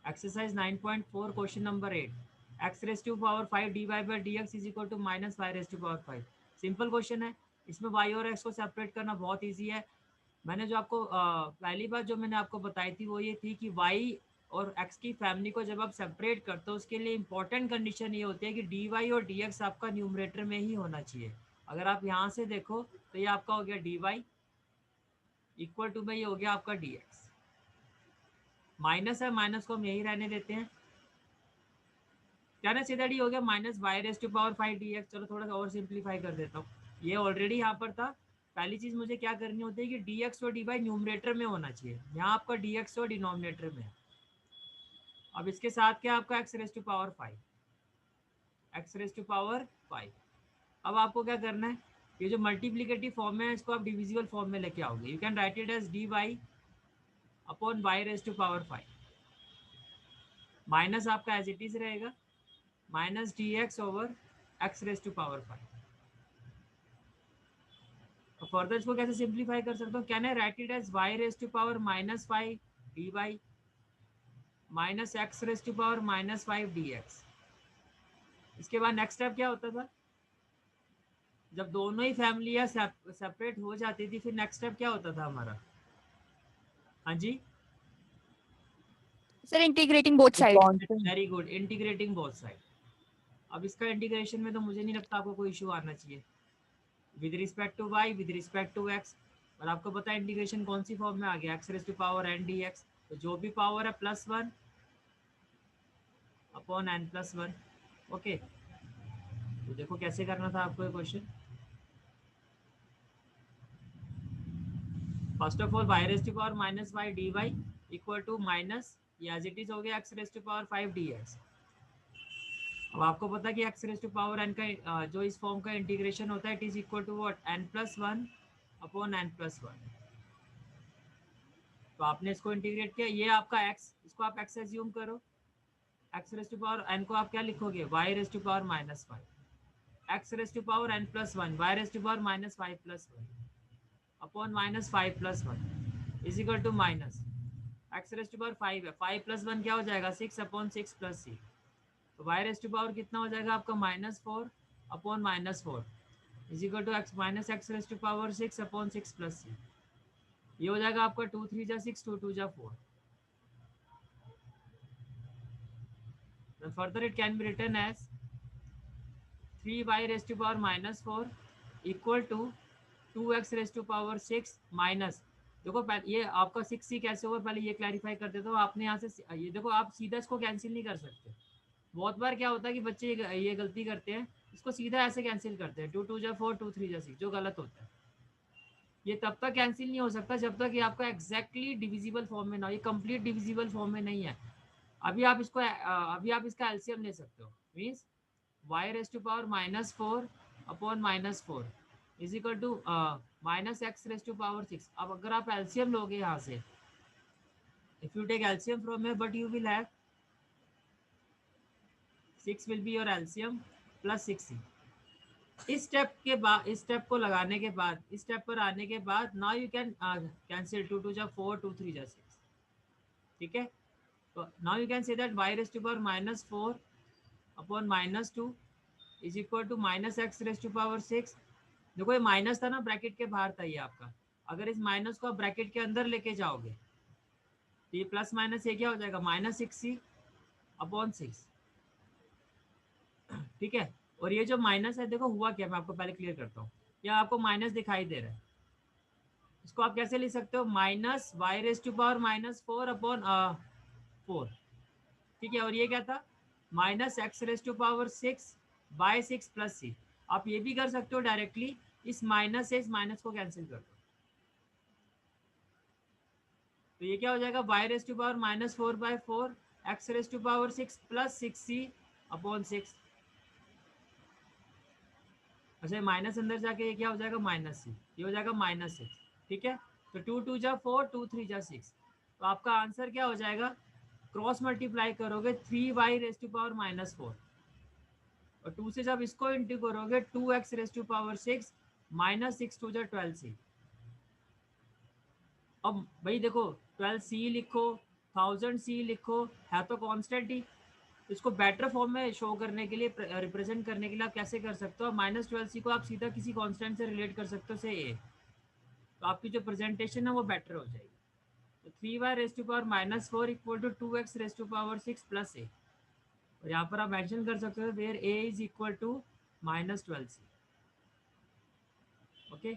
Exercise 9.4 question number 8, X raise to power 5 D Y by D X is equal to minus Y raise to power 5। Simple question है, इसमें Y और x को separate करना बहुत easy है। मैंने जो आपको पहली बात जो मैंने आपको बताई थी वो ये थी कि वाई और एक्स की फैमिली को जब आप सेपरेट करते हो उसके लिए इंपॉर्टेंट कंडीशन ये होती है कि डी वाई और डी एक्स आपका न्यूमरेटर में ही होना चाहिए। अगर आप यहाँ से देखो तो ये आपका हो गया डी वाई इक्वल टू में ये हो गया आपका डी एक्स। माइनस है, माइनस को हम यही रहने देते हैं। क्या ना सीधा डी हो गया minus Y raise to power 5 D X. चलो थोड़ा सा और सिंप्लीफाई कर देता हूँ, ये ऑलरेडी यहाँ पर था। पहली चीज मुझे क्या करनी होती है कि डी एक्स और डी वाई न्यूमरेटर में होना चाहिए, यहाँ आपका डी एक्स और डिनोमिनेटर में है। अब इसके साथ क्या आपका X raise to power 5, X raise to power 5। अब आपको क्या करना है, ये जो मल्टीप्लीकेटिव फॉर्म है इसको आप डिविजिबल फॉर्म में लेके आओगे। You can write it as D Y upon Y raise to power 5, minus आपका एज इट इज रहेगा minus D X over X raise to power 5। तो फर्दर इसको कैसे सिंप्लीफाई कर सकता हूँ, can I write it as Y raise to power minus 5 D Y minus x raise to power minus 5 D X. इसके बाद next step क्या होता था, जब दोनों ही फैमिलियाँ सेपरेट हो जाती थी फिर नेक्स्ट स्टेप क्या होता था हमारा। हाँ जी, sir integrating both side. Very good, integrating both side. अब इसका इंटीग्रेशन में तो मुझे नहीं लगता आपको कोई इशू आना चाहिए with respect to Y with respect to X. और आपको पता है इंटीग्रेशन कौन सी फॉर्म में आ गया, X raise to power N D x. तो जो भी पावर है +1 अपॉन एन प्लस 1। ओके, तो देखो कैसे करना था आपको ये question. First of all Y raise to power minus Y D Y equal to minus ये एज इट इज हो गया X raise to power 5 D X. अब आपको पता है कि X raise to power N का जो इस फॉर्म का इंटीग्रेशन होता है it is equal to what N plus 1 upon N plus 1। तो आपने इसको इंटीग्रेट किया, ये आपका एक्स, इसको आप एक्स एज्यूम करो। X raise to power N को आप क्या लिखोगे, Y raise to power minus 5 X raise to power N plus 1 Y raise to power minus 5 plus 1 upon minus 5 plus 1 is equal to minus x raise to power 5 है, 5 plus 1 क्या हो जाएगा 6 upon 6 plus सी। तो Y raise to power कितना हो जाएगा आपका -4 upon -4 is equal to x minus x raise to power 6 upon 6 plus C. ये हो जाएगा आपका 2 3 जा 6 2 2 जा 4। Further it can be written as 3y raise to power -4 equal to 2x raise to power 6 minus. देखो ये आपका 6c कैसे होगा पहले ये क्लैरिफाई कर देता हूँ। आपने यहाँ से ये देखो, आप सीधा इसको कैंसिल नहीं कर सकते। बहुत बार क्या होता है कि बच्चे ये गलती करते हैं, इसको सीधा ऐसे कैंसिल करते हैं 2 2 जा 4 2 3 जा 6, जो गलत होता है। ये तब तक कैंसिल नहीं हो सकता जब तक ये आपका एग्जैक्टली डिविजिबल फॉर्म में ना हो, ये कंप्लीट डिविजिबल फॉर्म में नहीं है। अभी आप इसको अभी आप इसका एलसीएम ले सकते हो, means Y raise to power -4 upon -4 is equal to minus x raise to power 6। अब अगर आप एलसीएम लोगे यहाँ से, if you take LCM from here but you will have 6 will be your LCM plus 6c। इस step के बाद, इस स्टेप को लगाने के बाद, इस स्टेप पर आने के बाद नाउ यू कैन कैंसिल 2 2 जा 4 2 3 जा 6। ठीक है, तो now you can say that Y raise to power -4 upon -2 is equal to minus x raise to power 6। देखो ये माइनस था ना, ब्रैकेट के बाहर था ये आपका। अगर इस माइनस को आप ब्रैकेट के अंदर लेके जाओगे तो ये प्लस माइनस ये क्या हो जाएगा -6c अपॉन 6। ठीक है, और ये जो माइनस है देखो हुआ क्या, मैं आपको पहले क्लियर करता हूँ। या आपको माइनस दिखाई दे रहा है, इसको आप कैसे लिख सकते हो, minus Y raise to power -4 upon 4। ठीक है, और ये क्या था minus x raise to power 6 by 6 plus C. आप ये भी कर सकते हो डायरेक्टली, इस माइनस से इस माइनस को कैंसिल कर दो, तो ये क्या हो जाएगा Y raise to power -4/4 X raise to power 6 plus 6c upon 6। अच्छा माइनस अंदर जाके ये क्या हो जाएगा -c, ये हो जाएगा -6। ठीक है, तो 2 2 जा 4 2 3 जा 6। तो आपका आंसर क्या हो जाएगा, क्रॉस मल्टीप्लाई करोगे 3y रेस टू पावर -4 और 2 से जब इसको इंटू करोगे 2x रेस टू पावर 6 -6 2 जा 12c। अब भाई देखो 12c लिखो 1000 सी लिखो, है तो कांस्टेंट ही। इसको बेटर फॉर्म में शो करने के लिए, रिप्रेजेंट करने के लिए आप कैसे कर सकते हो, -12c को आप सीधा किसी कांस्टेंट से रिलेट कर सकते हो, से ए, तो आपकी जो प्रेजेंटेशन है वो बेटर हो जाएगी। तो 3y⁻⁻4 equal to 2x⁻6 plus ए, और यहाँ पर आप मेंशन कर सकते हो where a is equal to -12c। Okay,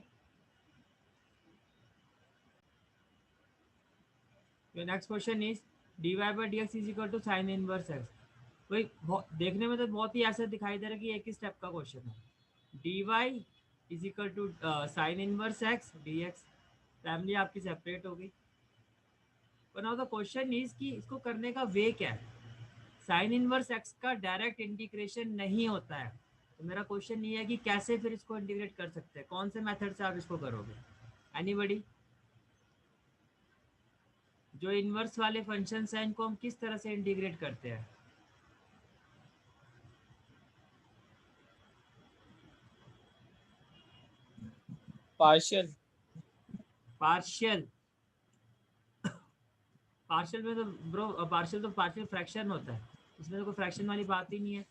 next question is dy/dx is equal to sine inverse X. वही देखने में तो बहुत ही ऐसा दिखाई दे रहा है कि एक ही स्टेप का क्वेश्चन है। dy is equal to sine inverse X dx, family आपकी सेपरेट होगी। पर नाउ द क्वेश्चन इज कि इसको करने का वे क्या है। साइन इनवर्स एक्स का डायरेक्ट इंटीग्रेशन नहीं होता है, तो मेरा क्वेश्चन ये है कि कैसे फिर इसको इंटीग्रेट कर सकते हैं, कौन से मेथड से आप इसको करोगे। एनीबडी, जो इनवर्स वाले फंक्शंस हैं इनको हम किस तरह से इंटीग्रेट करते हैं। पार्शियल। पार्शियल, पार्शियल में तो ब्रो पार्शियल फ्रैक्शन होता है, इसमें तो कोई फ्रैक्शन वाली बात ही नहीं है।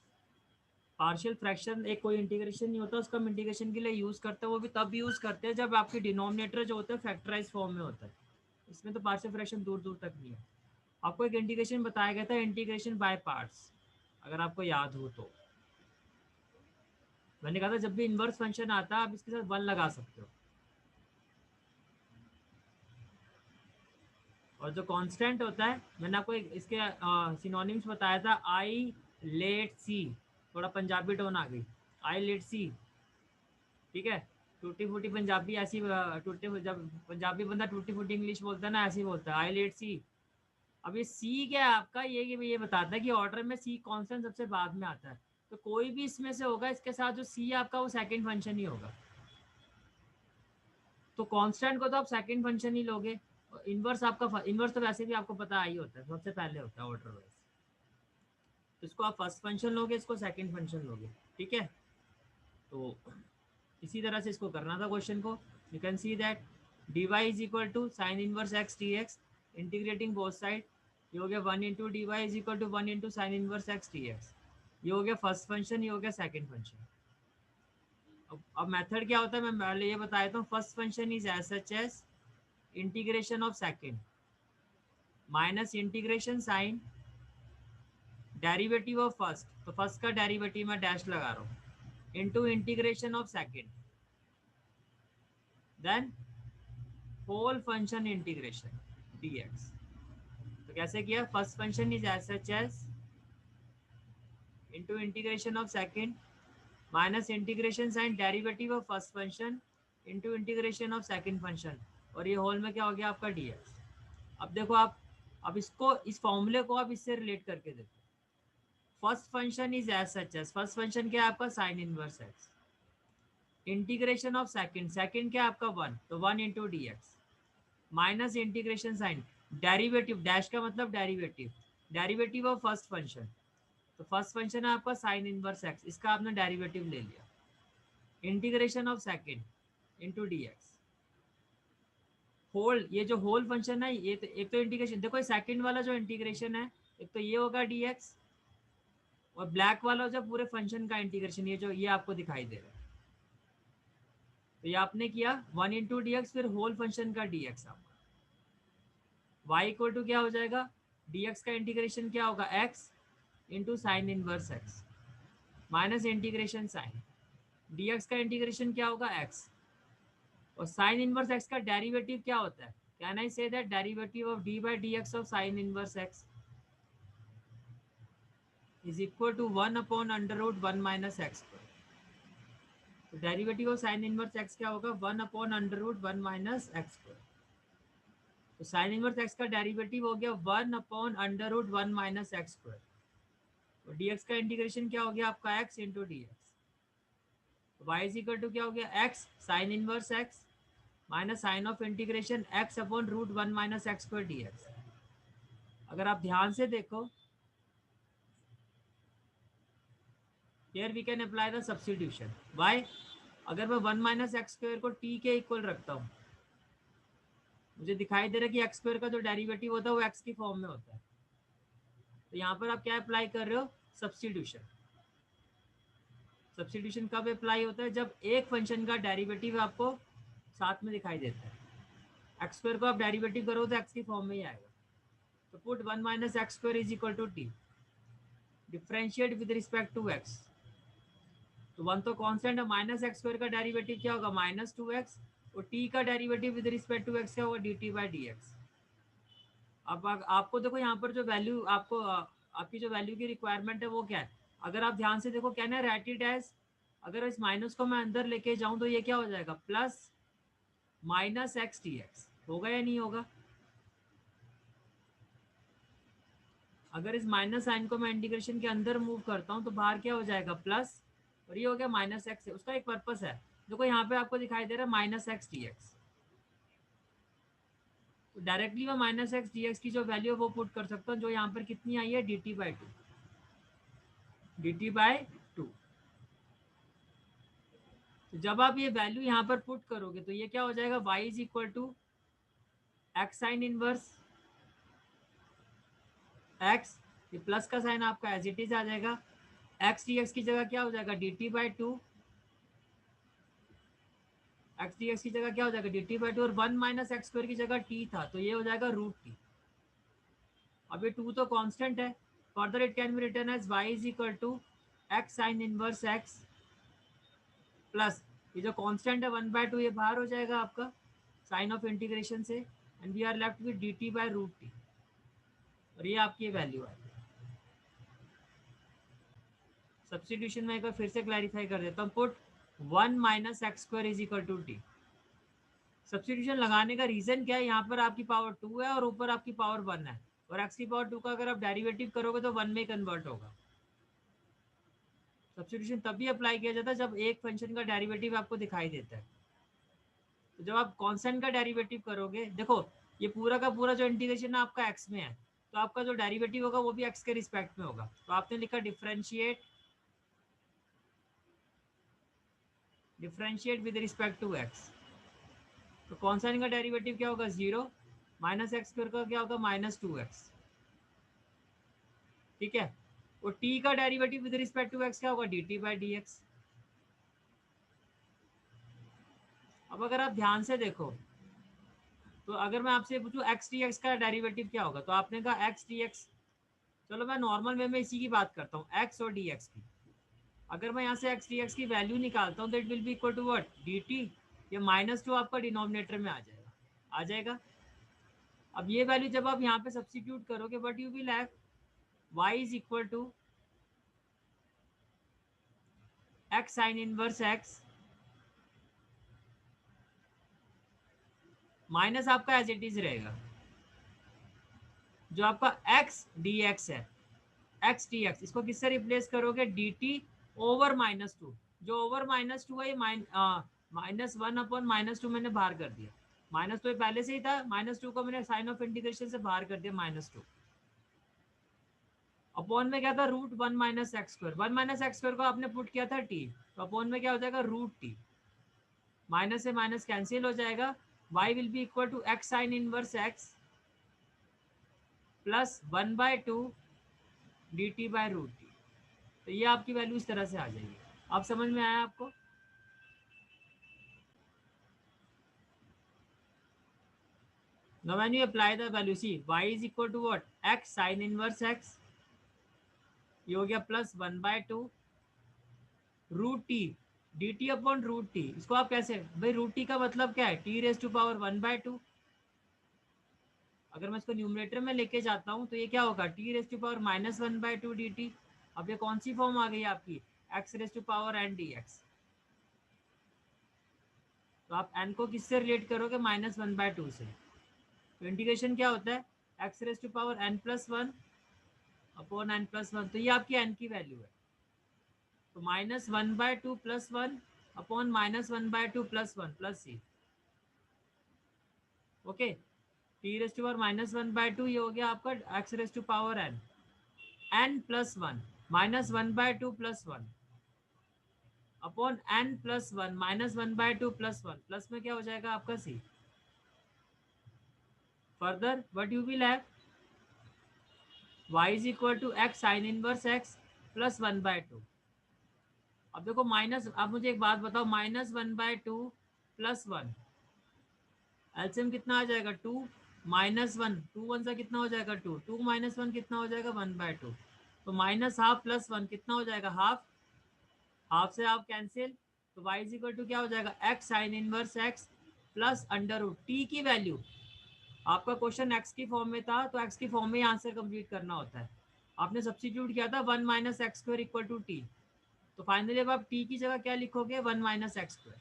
पार्शियल फ्रैक्शन एक कोई इंटीग्रेशन नहीं होता, उसका हम इंटीग्रेशन के लिए यूज़ करते हैं, वो भी तब यूज़ करते हैं जब आपकी डिनोमिनेटर जो होता है फैक्टराइज फॉर्म में होता है। इसमें तो पार्शियल फ्रैक्शन दूर दूर तक नहीं है। आपको एक इंटीग्रेशन बताया गया था, इंटीग्रेशन बाय पार्ट्स, अगर आपको याद हो तो मैंने कहा था जब भी इनवर्स फंक्शन आता है आप इसके साथ 1 लगा सकते हो, और जो कांस्टेंट होता है मैंने आपको इसके सिनोनिम्स बताया था। आई लेट सी, थोड़ा पंजाबी टोन आ गई, आई लेट सी, ठीक है। टूटी फूटी पंजाबी ऐसी टूटे, जब पंजाबी बंदा टूटी फूटी इंग्लिश बोलता है ना, ऐसे ही बोलता है आई लेट सी। अब ये सी क्या है आपका, ये बताता है कि ऑर्डर में सी कांस्टेंट सबसे बाद में आता है, तो कोई भी इसमें से होगा इसके साथ जो सी आपका वो सेकंड फंक्शन ही होगा, तो कांस्टेंट को तो आप सेकंड फंक्शन ही लोगे। इनवर्स आपका इनवर्स तो वैसे भी आपको पता ही होता है, सबसे पहले होता है ऑर्डर वाइज, तो इसको आप फर्स्ट फंक्शन लोगे, इसको सेकंड फंक्शन लोगे, ठीक है। तो इसी तरह से इसको करना था क्वेश्चन को। You can see that dy is equal to sine inverse X dx, integrating both side, ये हो गया 1 into D Y is equal to 1 into sine inverse X dx, ये हो गया फर्स्ट फंक्शन, ये हो गया सेकंड फंक्शन। अब मेथड क्या होता है मैं पहले ये बता देता हूँ। First function is as such as integration of second minus integration sign derivative of first, तो फर्स्ट का डेरिवेटिव मैं डैश लगा रहा हूँ, into integration of second, then whole function integration dx। तो कैसे किया, first function is as such as into integration of second minus integration sign derivative of first function into integration of second function, और ये whole में क्या हो गया आपका dx। अब देखो आप, अब इसको इस फॉर्मूले को आप इससे रिलेट करके देखो। First function is as such as, first function क्या है आपका sine inverse X, integration of second, second क्या है आपका 1, तो 1 into D X, minus integration sign derivative, dash का मतलब derivative, derivative of first function, तो फर्स्ट फंक्शन है आपका साइन इनवर्स एक्स, इसका आपने डेरिवेटिव ले लिया, integration of second into D X, whole, ये जो होल फंक्शन है ये तो एक तो इंटीग्रेशन, देखो सेकंड वाला जो इंटीग्रेशन है एक तो ये होगा डी एक्स, और ब्लैक वाला जो पूरे फंक्शन का इंटीग्रेशन, ये जो ये आपको दिखाई दे रहा है, तो ये आपने किया 1 इंटू डी एक्स, फिर होल फंक्शन का डी एक्स आपका y इक्वल टू क्या हो जाएगा, dx का इंटीग्रेशन क्या होगा x into sine inverse x minus integration sign, dx का इंटीग्रेशन क्या होगा x, और साइन इनवर्स x का डेरिवेटिव क्या होता है, can I say that derivative of d by D X of sine inverse x is equal to 1 upon under root 1 minus X, तो derivative of sine inverse x क्या होगा, 1 upon under root 1 minus X, तो sine inverse X का derivative हो गया 1 upon under root 1 minus x square, तो dx का integration क्या हो गया आपका x into D X, Y is equal to क्या हो गया x sine inverse x minus sign of integration x upon root 1 minus x square D X. अगर आप ध्यान से देखो, here we can apply the substitution. Why, अगर मैं 1 माइनस एक्स स्क्वायर को t के इक्वल रखता हूँ, मुझे दिखाई दे रहा है कि एक्स स्क्वायर का जो डेरिवेटिव होता है वो एक्स की फॉर्म में होता है। तो यहाँ पर आप क्या अप्लाई कर रहे हो, सब्स्टिट्यूशन। सब्स्टिट्यूशन कब अप्लाई होता है, जब एक फंक्शन का डेरिवेटिव आपको साथ में दिखाई देता है। एक्स स्क्वायर को आप डेरिवेटिव करो तो एक्स की फॉर्म में ही आएगा। तो put 1 minus x square is equal to t, differentiate with respect to x. तो वन तो कांस्टेंट है, माइनस एक्स स्क्वायर का डेरिवेटिव क्या होगा, -2x, और टी का derivative with respect to x क्या होगा, dt बाई डी एक्स। अब आपको देखो यहाँ पर जो वैल्यू आपको आपकी जो वैल्यू की रिक्वायरमेंट है वो क्या है, अगर आप ध्यान से देखो, कहना है राइट इट एज, अगर इस माइनस को मैं अंदर लेके जाऊं तो ये क्या हो जाएगा, plus minus x d x. होगा या नहीं होगा? अगर इस माइनस साइन को मैं इंटीग्रेशन के अंदर मूव करता हूँ तो बाहर क्या हो जाएगा, प्लस, और ये हो गया माइनस एक्स। उसका एक पर्पस है, देखो यहाँ पे आपको दिखाई दे रहा है माइनस एक्स डी एक्स, तो डायरेक्टली मैं माइनस एक्स डी एक्स की जो वैल्यू है वो पुट कर सकता हूँ, जो यहाँ पर कितनी आई है, D t by to, D t by to. तो जब आप ये वैल्यू यहाँ पर पुट करोगे तो ये क्या हो जाएगा, y is equal to x sine inverse x, ये प्लस का साइन आपका एज इट इज आ जाएगा, एक्स डी एक्स की जगह क्या हो जाएगा, d t by two, x d x की जगह क्या हो जाएगा, डी टी बाई टू, और 1 माइनस एक्स स्क्वायर की जगह टी था तो ये हो जाएगा रूट टी। अब ये 2 तो कांस्टेंट है, further it can be written as y is equal to x sine inverse x plus, ये जो कांस्टेंट है 1/2 ये बाहर हो जाएगा आपका साइन ऑफ इंटीग्रेशन से, and we are left with d t by root t, और ये आपकी वैल्यू है। सब्स्टिट्यूशन में एक बार फिर से क्लैरिफाई कर देता हूँ, put 1 minus x square is equal to t. Substitution लगाने का रीजन क्या है, यहाँ पर आपकी पावर 2 है और ऊपर आपकी पावर 1 है, और एक्स की पावर 2 का अगर आप डेरिवेटिव करोगे तो 1 में कन्वर्ट होगा। सब्स्टिट्यूशन तभी अप्लाई किया जाता है जब एक फंक्शन का डेरिवेटिव आपको दिखाई देता है। तो जब आप कांस्टेंट का डेरिवेटिव करोगे, देखो ये पूरा का पूरा जो इंटीग्रेशन है आपका एक्स में है, तो आपका जो डेरिवेटिव होगा वो भी एक्स के रिस्पेक्ट में होगा। तो आपने लिखा differentiate with respect to x. तो कांस्टेंट का डेरिवेटिव क्या होगा, 0, माइनस एक्स स्क्वायर का क्या होगा, -2x, ठीक है। और t का derivative with respect to x क्या होगा, dt बाई डी एक्स। अब अगर आप ध्यान से देखो, तो अगर मैं आपसे पूछूं एक्स डी एक्स का डेरिवेटिव क्या होगा, तो आपने कहा एक्स डी एक्स, चलो मैं नॉर्मल वे में इसी की बात करता हूँ, एक्स और डी एक्स की। अगर मैं यहाँ से एक्स डी एक्स की वैल्यू निकालता हूँ तो it will be equal to what, d t, ये -2 आपका डिनोमिनेटर में आ जाएगा। अब ये वैल्यू जब आप यहाँ पे सब्स्टिट्यूट करोगे, but you will have y is equal to x sine inverse x minus आपका एज इट इज रहेगा, जो आपका एक्स डी एक्स है, एक्स डी एक्स, इसको किससे रिप्लेस करोगे, डी टी ओवर -2, जो ओवर -2 है ये -1 अपॉन -2 मैंने बाहर कर दिया, -2 पहले से ही था, -2 को मैंने साइन ऑफ इंटीग्रेशन से बाहर कर दिया, -2 अपॉन में क्या था, √1 minus x square, 1 minus x square को आपने पुट किया था टी, तो अपॉन में क्या हो जाएगा, रूट टी, माइनस से माइनस कैंसिल हो जाएगा, y will be equal to x sine inverse x plus 1/2 d t by root t. तो ये आपकी वैल्यू इस तरह से आ जाएगी। आप समझ में आया आपको? Now when you apply the value, see y is equal to what, x sin inverse x, ये हो गया plus 1/2 root t d t upon root t. इसको आप कैसे, भाई रूट टी का मतलब क्या है, टी रेज टू पावर 1/2। अगर मैं इसको न्यूमरेटर में लेके जाता हूँ तो ये क्या होगा, t raise to power -1/2 d t. अब ये कौन सी फॉर्म आ गई आपकी, x raise to power N D x. तो आप n को किससे रिलेट करोगे, -1/2 से। तो इंटीग्रेशन क्या होता है, x raise to power n plus 1 upon n plus 1, तो ये आपकी n की वैल्यू है। तो -1/2 plus 1 upon -1/2 plus 1 plus c, okay. T raise to power -1/2 ये हो गया आपका x raise to power n plus 1 -1/2 plus 1 upon n plus 1 -1/2 plus 1 plus में क्या हो जाएगा आपका c। Further what you will have y is equal to x sine inverse x plus 1/2। अब देखो माइनस, अब मुझे एक बात बताओ, -1/2 प्लस 1 एलसीएम कितना आ जाएगा 2 -1, 2 1 सा कितना हो जाएगा 2, 2 -1 कितना हो जाएगा 1/2, तो -1/2 प्लस 1 कितना हो जाएगा हाफ, हाफ से हाफ कैंसिल, तो y इज इक्वल टू क्या हो जाएगा x sine inverse x plus under root t की वैल्यू। आपका क्वेश्चन एक्स की फॉर्म में था तो एक्स की फॉर्म में ही आंसर कंप्लीट करना होता है। आपने सब्स्टिट्यूट किया था 1 - x² इक्वल टू टी, तो फाइनली अब आप टी की जगह क्या लिखोगे 1 - x²,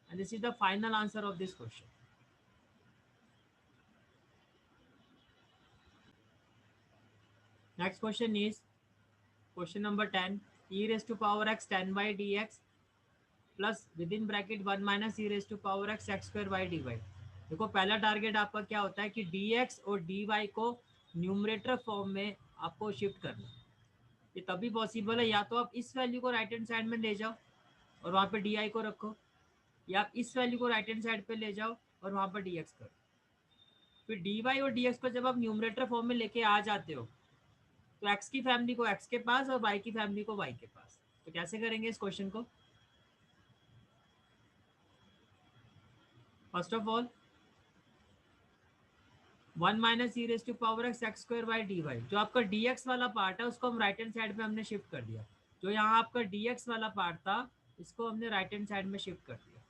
and this is the final answer of this question. Next question is question number 10, e raised to power x 10/dx plus with in bracket 1 - e raised to power x x²/dy। देखो पहला target आपका क्या होता है कि dx और dy को numerator form में आपको शिफ्ट करना। ये तभी पॉसिबल है, या तो आप इस वैल्यू को राइट हैंड साइड में ले जाओ और वहाँ पे डी को रखो, या आप इस वैल्यू को राइट हैंड साइड पे ले जाओ और वहाँ पर डी करो। फिर डी और डी को जब आप न्यूमरेटर फॉर्म में लेके आ जाते हो तो एक्स की फैमिली को एक्स के पास और वाई की फैमिली को वाई के पास। तो कैसे करेंगे इस क्वेश्चन को? First of all 1 - e raised to power x x²/dy, जो आपका dx वाला पार्ट है उसको हम राइट हैंड साइड पे हमने शिफ्ट कर दिया। जो यहाँ आपका dx वाला पार्ट था इसको हमने राइट हैंड साइड में शिफ्ट कर दिया।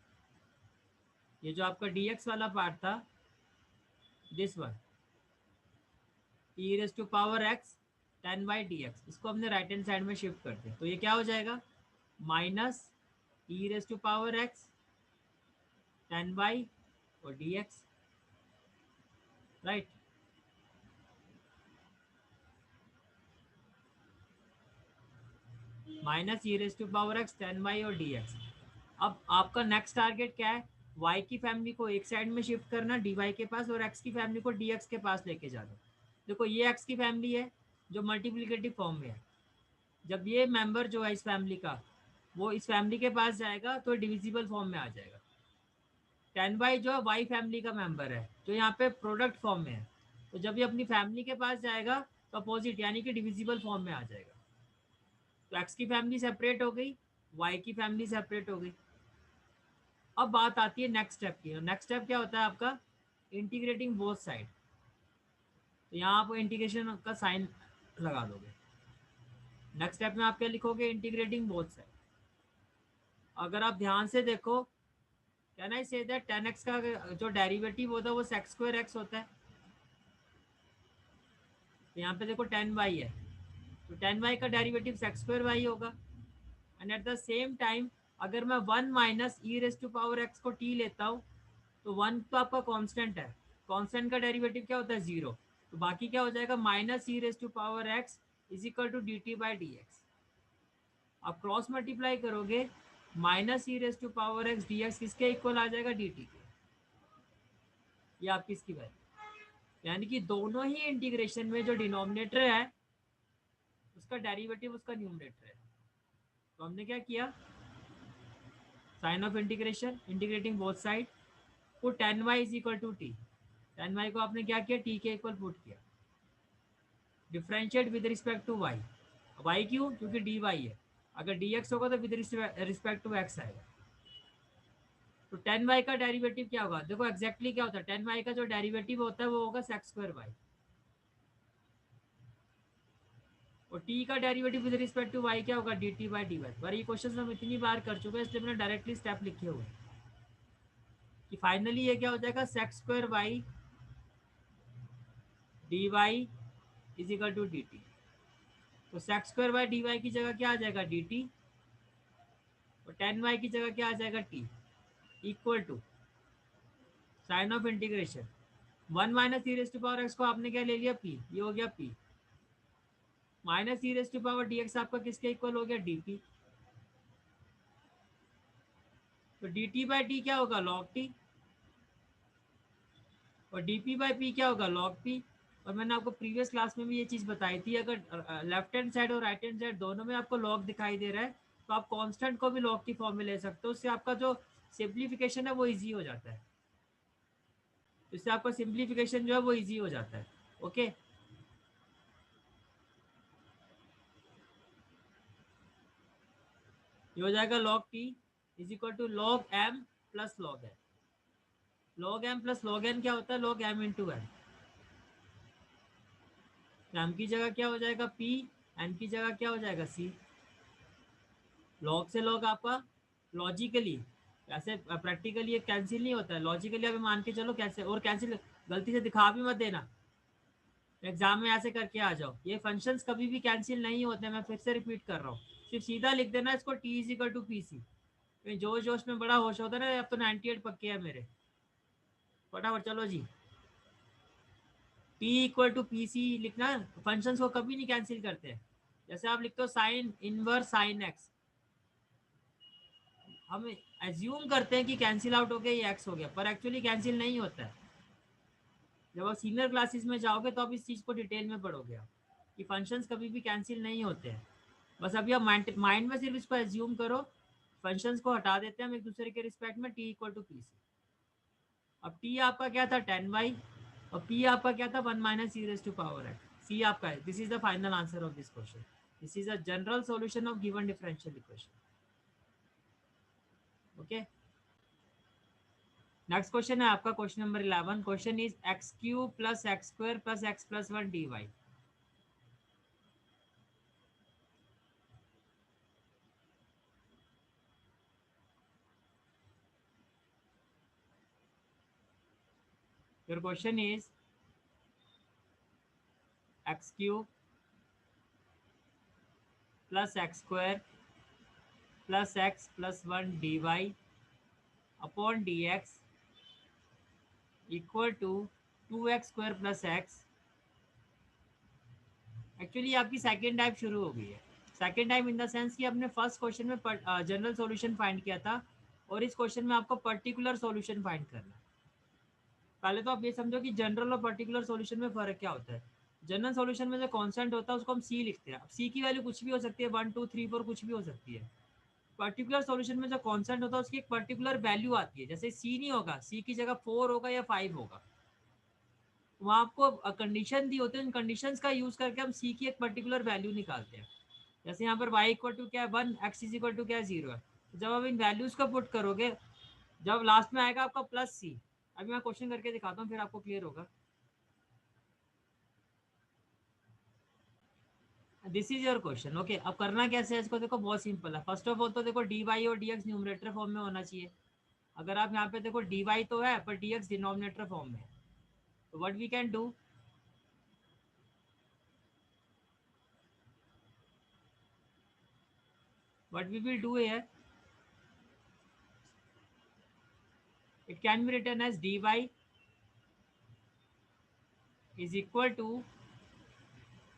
ये जो आपका dx वाला पार्ट था, this one e raised to power x 10/dx, इसको हमने राइट हैंड साइड में शिफ्ट कर दिया। तो ये क्या हो जाएगा minus e raised to power x 10 और dx, right. Minus e raise to power x 10 और डी एक्स। अब आपका नेक्स्ट टारगेट क्या है, y की फैमिली को एक साइड में शिफ्ट करना dy के पास और x की फैमिली को dx के पास लेके जाना। देखो ये x की फैमिली है जो मल्टीप्लिकेटिव फॉर्म में है, जब ये मेंबर जो है इस फैमिली का वो इस फैमिली के पास जाएगा तो डिविजिबल फॉर्म में आ जाएगा। 10 जो है y फैमिली का मेंबर है जो यहाँ पे प्रोडक्ट फॉर्म में है, तो जब ये अपनी फैमिली के पास जाएगा तो अपोजिट यानी कि डिविजिबल फॉर्म में आ जाएगा। तो एक्स की फैमिली सेपरेट हो गई, वाई की फैमिली सेपरेट हो गई। अब बात आती है नेक्स्ट स्टेप की। नेक्स्ट स्टेप क्या होता है आपका इंटीग्रेटिंग बोथ साइड। तो यहाँ आप इंटीग्रेशन का साइन लगा दोगे। नेक्स्ट स्टेप में आप क्या लिखोगे इंटीग्रेटिंग बोथ साइड। अगर आप ध्यान से देखो can I say that 10x का जो डेरिवेटिव होता है वो sec² होता है। तो यहाँ पे देखो 10y है तो 10y का डेरिवेटिव sec² होगा। And at the same time अगर मैं 1 - e raised to power x को t लेता हूँ तो 1 तो आपका कांस्टेंट है, कांस्टेंट का डेरिवेटिव क्या होता है 0, तो बाकी क्या हो जाएगा -e raised to power x is equal to dt/dx। आप क्रॉस मल्टीप्लाई करोगे -e raised to power x dx किसके इक्वल आ जाएगा dt के। ये आपकी इसकी वैल्यू, यानी कि दोनों ही इंटीग्रेशन में जो डिनोमिनेटर है उसका डेरिवेटिव उसका न्यूमरेटर है। तो हमने क्या किया sign of integration integrating both side, put 10y is equal to t. 10y को आपने क्या किया टी के इक्वल पुट किया, differentiate with respect to y। y क्यों, क्योंकि dy है, अगर dx होगा तो विद रिस्पेक्ट टू x आएगा। तो 10y का डेरिवेटिव क्या होगा, देखो एग्जैक्टली क्या होता है 10y का जो डेरिवेटिव होता है वो होगा sec²y, और t का derivative with respect to y क्या होगा dt/dy। पर ये क्वेश्चन हम इतनी बार कर चुके हैं इसलिए मैंने डायरेक्टली स्टेप लिखे हुए हैं कि फाइनली ये क्या हो जाएगा sec² dy is equal to dt। तो sec² dy की जगह क्या आ जाएगा dt और 10y की जगह क्या आ जाएगा t equal to sign of integration 1 - e raised to power x को आपने क्या ले लिया p, ये हो गया p, -e raised to power dx आपका किसके इक्वल हो गया dt। तो dt/t क्या होगा log t और dp/p क्या होगा log p। और मैंने आपको प्रीवियस क्लास में भी ये चीज़ बताई थी, अगर लेफ्ट हैंड साइड और राइट हैंड साइड दोनों में आपको log दिखाई दे रहा है तो आप कांस्टेंट को भी log की फॉर्म में ले सकते हो, उससे आपका जो सिंप्लीफिकेशन है वो इजी हो जाता है। तो इससे आपका सिंप्लीफिकेशन जो है वो इजी हो जाता है। ओके, ये हो जाएगा log t is equal to log m plus log n। log m plus log n क्या होता है? log m into n। m की जगह क्या हो जाएगा p, n की जगह क्या हो जाएगा c। log से log आपका लॉजिकली, ऐसे प्रैक्टिकली ये कैंसिल नहीं होता है, लॉजिकली अभी मान के चलो कैसे, और कैंसिल गलती से दिखा भी मत देना एग्जाम में, ऐसे करके आ जाओ। ये फंक्शंस कभी भी कैंसिल नहीं होते, मैं फिर से रिपीट कर रहा हूँ। सिर्फ सीधा लिख देना इसको t is equal to P c. जोश जोश में बड़ा होश होता है ना, अब तो 98 पक्के हैं मेरे। फटाफट चलो जी, T equal to P C लिखना है। फंक्शंस को कभी नहीं कैंसिल करते हैं। जैसे आप लिखते हो साइन इनवर्स साइन एक्स, हम एज्यूम करते हैं कि कैंसिल आउट हो गया, ये एक्स हो गया, पर एक्चुअली कैंसिल नहीं होता है। जब आप सीनियर क्लासेस में जाओगे तो आप इस चीज़ को डिटेल में पढ़ोगे आप, कि फंक्शंस कभी भी कैंसिल नहीं होते हैं। बस अभी आप माइंड में सिर्फ इसको एज्यूम करो, फंक्शंस को हटा देते हैं हम एक दूसरे के रिस्पेक्ट में, t equal to P c. अब टी आपका क्या था 10y, और पी आपका क्या था 1 minus c raise to power x. C आपका है। This is the final answer of this question. This is a general solution of given differential equation. Okay, next question है आपका question number 11। Question is x cube plus x square plus x plus 1 d y. Your question is x cube plus x square plus x plus 1 d Y upon d x equal to 2x square plus x. Actually आपकी second type शुरू हो गई है। Second type in the sense कि आपने first question में general solution find किया था, और इस क्वेश्चन में आपको पर्टिकुलर सॉल्यूशन फाइंड करना है। पहले तो आप ये समझो कि जनरल और पर्टिकुलर सॉल्यूशन में फ़र्क क्या होता है। जनरल सॉल्यूशन में जो कॉन्स्टेंट होता है उसको हम सी लिखते हैं। अब सी की वैल्यू कुछ भी हो सकती है, 1 2 3 4 कुछ भी हो सकती है। पर्टिकुलर सॉल्यूशन में जो कॉन्स्टेंट होता है उसकी एक पर्टिकुलर वैल्यू आती है। जैसे सी नहीं होगा, सी की जगह 4 होगा या 5 होगा। वहाँ आपको कंडीशन दी होती है, उन कंडीशंस का यूज़ करके हम सी की एक पर्टिकुलर वैल्यू निकालते हैं। जैसे यहाँ पर y इक्वल टू क्या है 1, x इज इक्वल टू क्या है 0 है। तो जब आप इन वैल्यूज़ को पुट करोगे, जब लास्ट में आएगा आपका प्लस सी। अभी मैं क्वेश्चन करके दिखाता हूँ, फिर आपको क्लियर होगा। This is your question. Okay, अब करना कैसे है इसको, देखो बहुत सिंपल है। फर्स्ट ऑफ ऑल तो देखो डी वाई और डी एक्स न्यूमरेटर फॉर्म में होना चाहिए। अगर आप यहाँ पे देखो डी वाई तो है पर डी एक्स डिनोमिनेटर फॉर्म में है, तो what we can do, what we will do है, it can be written as D Y is equal to,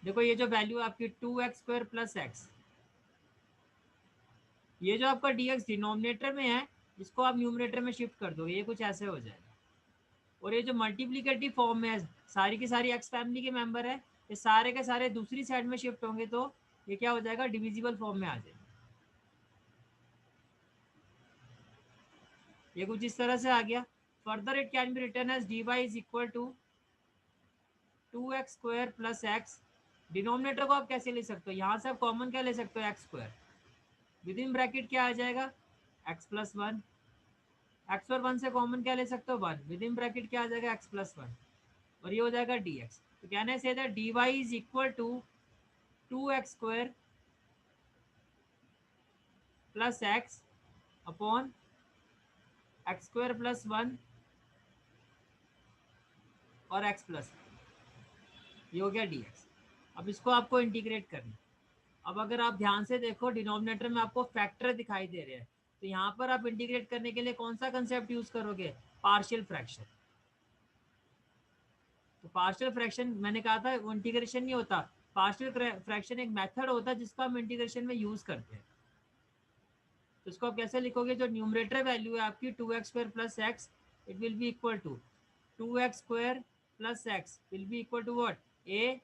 देखो ये जो वैल्यू आपकी 2x स्क्वायर प्लस एक्स, ये जो आपका डी एक्स डिनोमिनेटर में है, इसको आप न्यूमरेटर में शिफ्ट कर दो, ये कुछ ऐसे हो जाएगा। और ये जो मल्टीप्लिकेटिव फॉर्म में है, सारी की सारी एक्स फैमिली के मेंबर है, ये सारे के सारे दूसरी साइड में शिफ्ट होंगे, तो ये क्या हो जाएगा, डिविजिबल फॉर्म में आ जाएगा। ये कुछ इस तरह से आ गया। Further it can be written as D Y is equal to 2x square plus x. Denominator को आप कैसे ले सकते हो, यहाँ से आप कॉमन क्या ले सकते हो, x square. With in bracket क्या आ जाएगा, एक्स प्लस 1। एक्स और 1 से कॉमन क्या ले सकते हो, 1। विद इन ब्रैकेट क्या आ जाएगा, एक्स प्लस 1। और ये हो जाएगा डी एक्स। तो कहने से that d Y is equal to 2x square plus x upon x square plus 1 और एक्स प्लस, ये हो गया डी एक्स। अब इसको आपको इंटीग्रेट करना। अब अगर आप ध्यान से देखो, डिनोमिनेटर में आपको फैक्टर दिखाई दे रहे हैं, तो यहाँ पर आप इंटीग्रेट करने के लिए कौन सा कंसेप्ट यूज करोगे, पार्शियल फ्रैक्शन। तो पार्शियल फ्रैक्शन मैंने कहा था वो इंटीग्रेशन नहीं होता, पार्शियल फ्रैक्शन एक मेथड होता है जिसको हम इंटीग्रेशन में यूज करते हैं। तो इसको आप कैसे लिखोगे, जो न्यूमरेटर वैल्यू है आपकी 2x square plus x, it will be equal to 2x square plus x will be equal to what, a